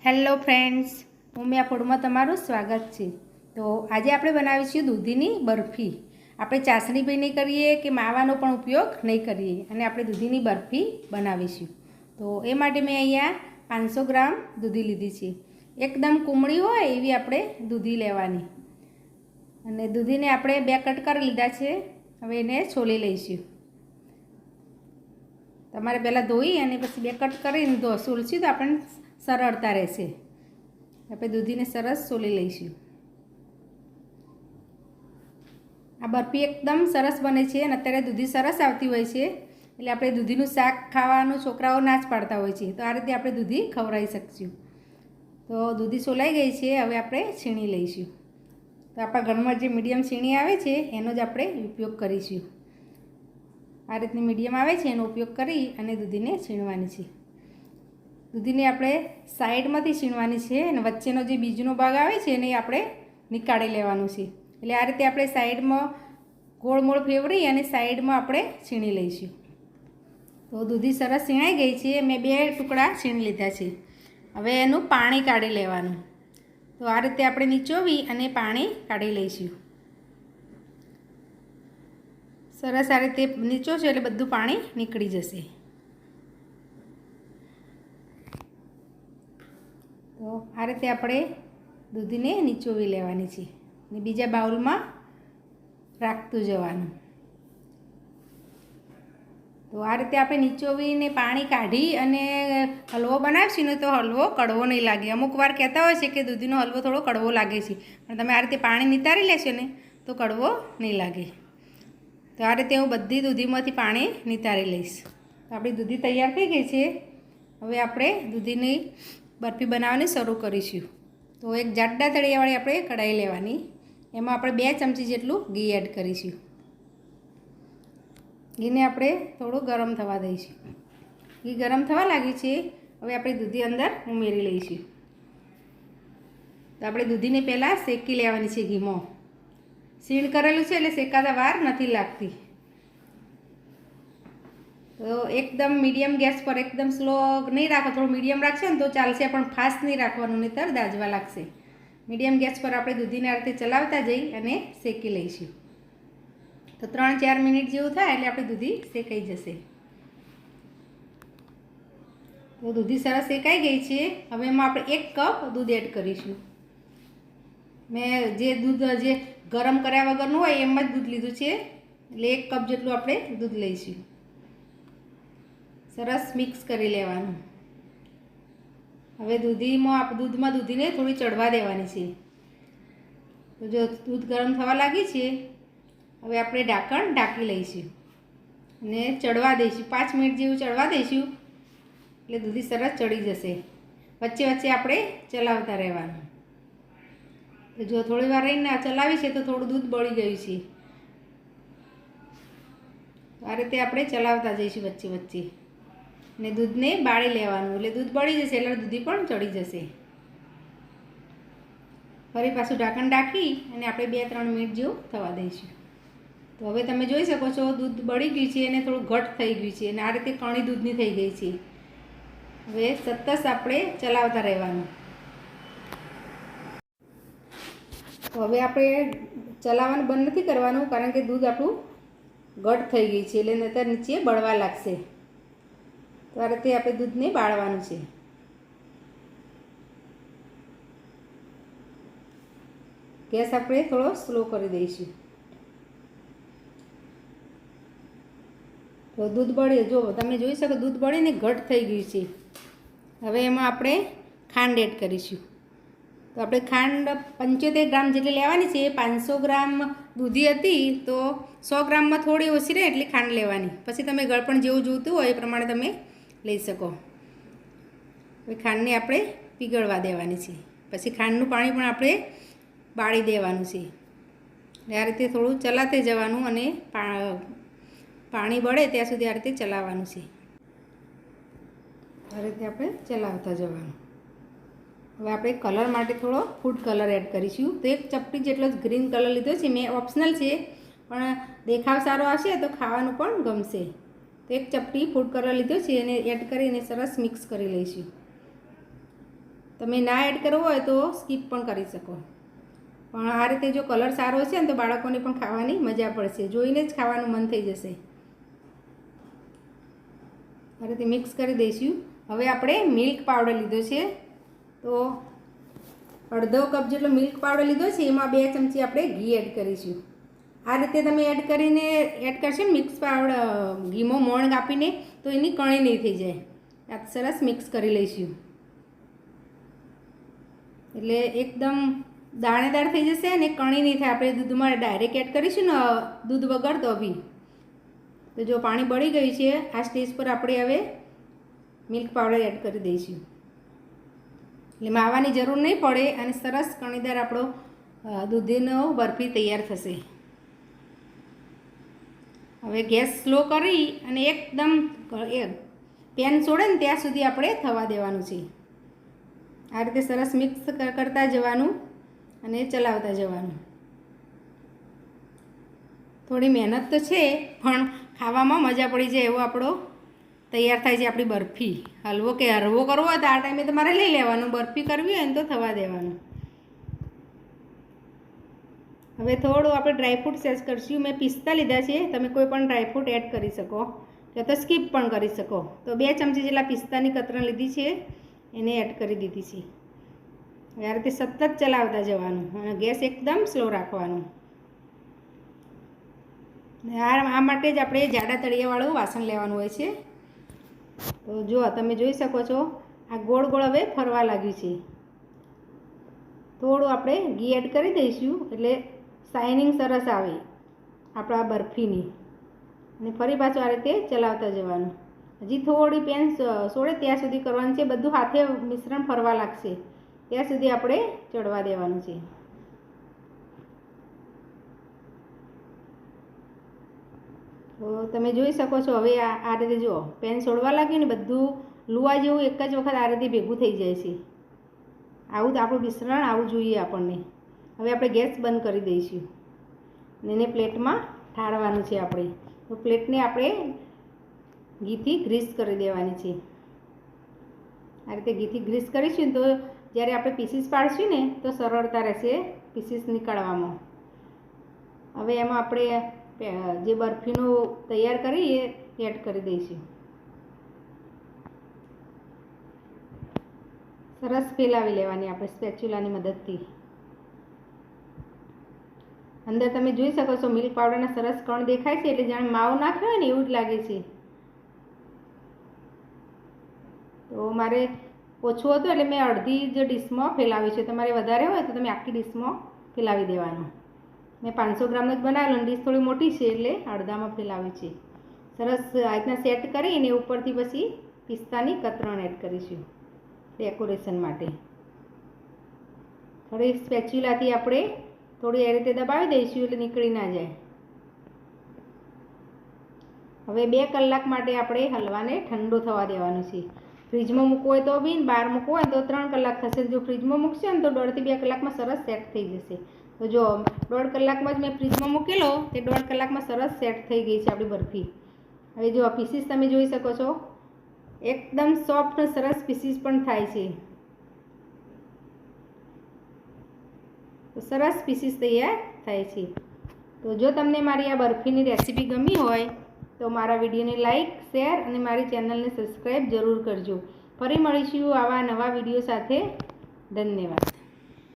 Hello friends, Umiya ફૂડમાં તમારું સ્વાગત છે। તો આજે આપણે બનાવીશું દૂધીની બરફી। આપણે ચાસણી બી નહીં કરીએ કે માવાનો પણ ઉપયોગ નહીં કરીએ અને આપણે દૂધીની બરફી બનાવીશું। તો એ માટે મેં અહીંયા 500 ગ્રામ દૂધી લીધી છે। એકદમ કુમળી હોય એવી આપણે દૂધી લેવાની અને દૂધીને આપણે 2 કટ કરી લીધા છે। હવે એને છોલી લઈશું। તમારે પહેલાં ધોઈ અને પછી 2 કટ કરીને સોલશું તો આપણને સરળતા રહેશે। આપણે દૂધીને સરસ સોલી લઈશું। આ બરફી એકદમ સરસ બને છે અને અત્યારે દૂધી સરસ આવતી હોય છે એટલે આપણે દૂધીનું શાક ખાવાનું છોકરાઓ ના જ પાડતા હોય છે, તો આ રીતે આપણે દૂધી ખવડાવી શકીશું। તો દૂધી સોલાઈ ગઈ છે, હવે આપણે છીણી લઈશું। તો આપણા ઘરમાં જે મીડિયમ છીણી આવે છે એનો જ આપણે ઉપયોગ કરીશું। આ રીતની મીડિયમ આવે છે એનો ઉપયોગ કરી અને દૂધીને છીણવાની છે। દૂધીને આપણે સાઈડમાંથી છીણવાની છે અને વચ્ચેનો જે બીજનો ભાગ આવે છે એને આપણે નીકાળી લેવાનું છે। એટલે આ રીતે આપણે સાઈડમાં ગોળ મોળ ફેવરી અને સાઈડમાં આપણે છીણી લઈશું। તો દૂધી સરસ છીણાઈ ગઈ છે। મેં 2 ટુકડા છીણી લીધા છે। હવે એનું પાણી કાઢી લેવાનું। તો આ રીતે આપણે નીચોવી અને પાણી કાઢી લઈશું। સરસ આ રીતે નીચોશો એટલે બધું પાણી નીકળી જશે। તો આ રીતે આપણે દૂધીને નીચોવી લેવાની છે અને બીજા બાઉલમાં રાખતું જવાનું। તો આ રીતે આપણે નીચોવીને પાણી કાઢી અને હલવો બનાવીશું ને તો હલવો કડવો નહીં લાગે। અમુક વાર કહેતા હોય છે કે દૂધીનો હલવો થોડો કડવો લાગે છે, પણ તમે આ રીતે પાણી નિતારી લેશો ને તો કડવો નહીં લાગે। તો આ રીતે હું બધી દૂધીમાંથી પાણી નિતારી લઈશ। તો આપણી દૂધી તૈયાર થઈ ગઈ છે। હવે આપણે દૂધીની બરફી બનાવવાની શરૂ કરીશું। તો એક જાડા તળિયાવાળી આપણે કઢાઈ લેવાની, એમાં આપણે 2 ચમચી જેટલું ઘી એડ કરીશું। ઘીને આપણે થોડું ગરમ થવા દઈશું। ઘી ગરમ થવા લાગ્યું છે, હવે આપણે દૂધી અંદર ઉમેરી લઈશું। તો આપણે દૂધીને પહેલાં શેકી લેવાની છે ઘીમાં। સીણ કરેલું છે એટલે શેકાતા વાર નથી લાગતી। તો એકદમ મીડિયમ ગેસ પર, એકદમ સ્લો નહીં રાખો, થોડું મીડિયમ રાખશે ને તો ચાલશે, પણ ફાસ્ટ નહીં રાખવાનું નહીંતર દાજવા લાગશે। મીડિયમ ગેસ પર આપણે દૂધીને આ રીતે ચલાવતા જઈ અને શેકી લઈશું। તો 3-4 મિનિટ જેવું થાય એટલે આપણી દૂધી શેકાઈ જશે। તો દૂધી સરસ શેકાઈ ગઈ છે। હવે એમાં આપણે 1 કપ દૂધ એડ કરીશું। મેં જે દૂધ જે ગરમ કર્યા વગરનું હોય એમ જ દૂધ લીધું છે, એટલે 1 કપ જેટલું આપણે દૂધ લઈશું। સરસ મિક્સ કરી લેવાનું। હવે દૂધમાં દૂધીને થોડી ચડવા દેવાની છે। તો જો દૂધ ગરમ થવા લાગી છે, હવે આપણે ઢાંકણ ઢાંકી લઈશું અને ચડવા દઈશું। 5 મિનિટ જેવું ચડવા દઈશું એટલે દૂધી સરસ ચડી જશે। વચ્ચે વચ્ચે આપણે ચલાવતા રહેવાનું। તો જો થોડી વાર રહીને ચલાવી છે તો થોડું દૂધ બળી ગયું છે, આ રીતે આપણે ચલાવતા જઈશું વચ્ચે વચ્ચે ને દૂધને બાળી લેવાનું, એટલે દૂધ બળી જશે એટલે દૂધી પણ ચડી જશે। ફરી પાછું ઢાંકણ ઢાંકી અને આપણે 2-3 મિનિટ જેવું થવા દઈશું। તો હવે તમે જોઈ શકો છો દૂધ બળી ગયું છે અને થોડું ઘટ થઈ ગયું છે અને આ રીતે કણી દૂધની થઈ ગઈ છે। હવે સતત આપણે ચલાવતા રહેવાનું। તો હવે આપણે ચલાવવાનું બંધ નથી કરવાનું, કારણ કે દૂધ આપણું ઘટ થઈ ગઈ છે એટલે નહીંતર નીચે બળવા લાગશે। તો આ રીતે આપણે દૂધને બાળવાનું છે। ગેસ આપણે થોડો સ્લો કરી દઈશું। તો દૂધ બળે, જો તમે જોઈ શકો દૂધ બળીને ઘટ થઈ ગયું છે। હવે એમાં આપણે ખાંડ એડ કરીશું। તો આપણે ખાંડ 75 ગ્રામ જેટલી લેવાની છે। 500 ગ્રામ દૂધી હતી તો 100 ગ્રામમાં થોડી ઓછી રહે એટલી ખાંડ લેવાની, પછી તમે ગળપણ જેવું જોઈતું હોય એ પ્રમાણે તમે લઈ શકો। હવે ખાંડને આપણે પીગળવા દેવાની છે, પછી ખાંડનું પાણી પણ આપણે બાળી દેવાનું છે। આ રીતે થોડું ચલાતે જવાનું અને પાણી બળે ત્યાં સુધી આ રીતે ચલાવવાનું છે। આ રીતે આપણે ચલાવતા જવાનું। હવે આપણે કલર માટે થોડો ફૂડ કલર એડ કરીશું। તો 1 ચપટી જેટલો જ ગ્રીન કલર લીધો છે મેં, ઓપ્શનલ છે પણ દેખાવ સારો આવશે તો ખાવાનું પણ ગમશે। તો 1 ચપટી ફૂડ કલર લીધો છે એને એડ કરીને સરસ મિક્સ કરી લઈશું। તમે ના એડ કરવો હોય તો સ્કીપ પણ કરી શકો, પણ આ રીતે જો કલર સારો છે ને તો બાળકોને પણ ખાવાની મજા પડશે, જોઈને જ ખાવાનું મન થઈ જશે. આ રીતે મિક્સ કરી દઈશું. હવે આપણે મિલ્ક પાવડર લીધો છે, તો અડધો કપ જેટલો મિલ્ક પાવડર લીધો છે, એમાં 2 ચમચી આપણે ઘી એડ કરીશું. આ રીતે તમે એડ કરશો ને મિક્સ પાવડર ઘીમાં મોણ કાપીને, તો એની કણી નહીં થઈ જાય. આ સરસ મિક્સ કરી લઈશું એટલે એકદમ દાણેદાર થઈ જશે અને કણી નહીં થાય. આપણે દૂધમાં ડાયરેક્ટ એડ કરીશું ને દૂધ વગર તો બી. તો જો પાણી બળી ગયું છે, આ સ્ટેજ પર આપણે હવે મિલ્ક પાવડર એડ કરી દઈશું. એટલે માવાની જરૂર નહીં પડે અને સરસ કણીદાર આપણો દૂધીનો બરફી તૈયાર થશે. હવે ગેસ સ્લો કરી અને એકદમ પેન છોડે ને ત્યાં સુધી આપણે થવા દેવાનું છે. આ રીતે સરસ મિક્સ કરતા જવાનું અને ચલાવતા જવાનું. થોડી મહેનત તો છે, પણ ખાવામાં મજા પડી જાય એવો આપણો તૈયાર થાય છે આપણી બરફી. હલવો કે હરવો કરવો હોય તો આ ટાઈમે તમારે લઈ લેવાનું, બરફી કરવી હોય ને તો થવા દેવાનું. હવે થોડું આપણે ડ્રાયફ્રૂટ સેજ કરીશું. મેં પિસ્તા લીધા છે, તમે કોઈ પણ ડ્રાયફ્રૂટ એડ કરી શકો કે તો સ્કીપ પણ કરી શકો. તો 2 ચમચી જેટલા પિસ્તાની કતરણ લીધી છે, એને એડ કરી દીધી છે. હવે આ રીતે સતત ચલાવતા જવાનું અને ગેસ એકદમ સ્લો રાખવાનો. આ માટે જ આપણે જાડા તળિયાવાળું વાસણ લેવાનું હોય છે. તો જો તમે જોઈ શકો છો, આ ગોળ ગોળ હવે ફરવા લાગ્યું છે. થોડું આપણે ઘી એડ કરી દઈશું એટલે શાઇનિંગ સરસ આવે આપણા બરફીની. અને ફરી પાછું આ રીતે ચલાવતા જવાનું. હજી થોડી પેન છોડે ત્યાં સુધી કરવાનું છે. બધું હાથે મિશ્રણ ફરવા લાગશે ત્યાં સુધી આપણે ચડવા દેવાનું છે. તો તમે જોઈ શકો છો હવે આ રીતે જુઓ પેન છોડવા લાગ્યું ને બધું લુવા જેવું એક જ વખત આ રીતે ભેગું થઈ જાય છે. આવું જ આપણું મિશ્રણ આવું જોઈએ આપણને. હવે આપણે ગેસ બંધ કરી દઈશું અને એને પ્લેટમાં ઠારવાનું છે આપણે. તો પ્લેટને આપણે ઘીથી ગ્રીસ કરી દેવાની છે. આ રીતે ઘીથી ગ્રીસ કરીશું ને તો જ્યારે આપણે પીસીસ પાડીશું ને તો સરળતા રહેશે પીસીસ નીકાળવામાં. હવે એમાં આપણે જે બરફીનું તૈયાર કરી એ એડ કરી દઈશું. સરસ ફેલાવી લેવાની આપણે સ્પેચ્યુલાની મદદથી. અંદર તમે જોઈ શકો છો મિલ્ક પાવડરના સરસ કણ દેખાય છે, એટલે જાણે માવો નાખ્યો હોય ને એવું જ લાગે છે. તો મારે ઓછું હતું એટલે મેં અડધી જ ડીશમાં ફેલાવ્યું છે. તમારે વધારે હોય તો તમે આખી ડીશમાં ફેલાવી દેવાનું. મેં 500 ગ્રામનું જ બનાવેલું અને ડીશ થોડી મોટી છે એટલે અડધામાં ફેલાવ્યું છે. સરસ આ રીતના સેટ કરીને ઉપરથી પછી પિસ્તાની કતરણ એડ કરીશું ડેકોરેશન માટે. થોડી સ્પેચ્યુલાથી આપણે થોડી એ રીતે દબાવી દઈશું એટલે નીકળી ના જાય. હવે 2 કલાક માટે આપણે હલવાને ઠંડો થવા દેવાનું છે. ફ્રીજમાં મૂકવો હોય તો બી, બહાર મૂકવો હોય તો 3 કલાક થશે. જો ફ્રીજમાં મૂકશે ને તો 1.5 થી 2 કલાકમાં સરસ સેટ થઈ જશે. તો જો 1.5 કલાકમાં જ મેં ફ્રીજમાં મૂકેલો તે 1.5 કલાકમાં સરસ સેટ થઈ ગઈ છે આપણી બરફી. હવે જો પીસીસ તમે જોઈ શકો છો, એકદમ સોફ્ટ સરસ પીસીસ પણ થાય છે. તો સરસ પીસીસ તૈયાર થાય છે. તો જો તમને મારી આ બરફીની રેસીપી ગમી હોય તો મારા વિડીયોને લાઈક, શેર અને મારી ચેનલને સબસ્ક્રાઈબ જરૂર કરજો. ફરી મળીશું આવા નવા વિડીયો સાથે. ધન્યવાદ.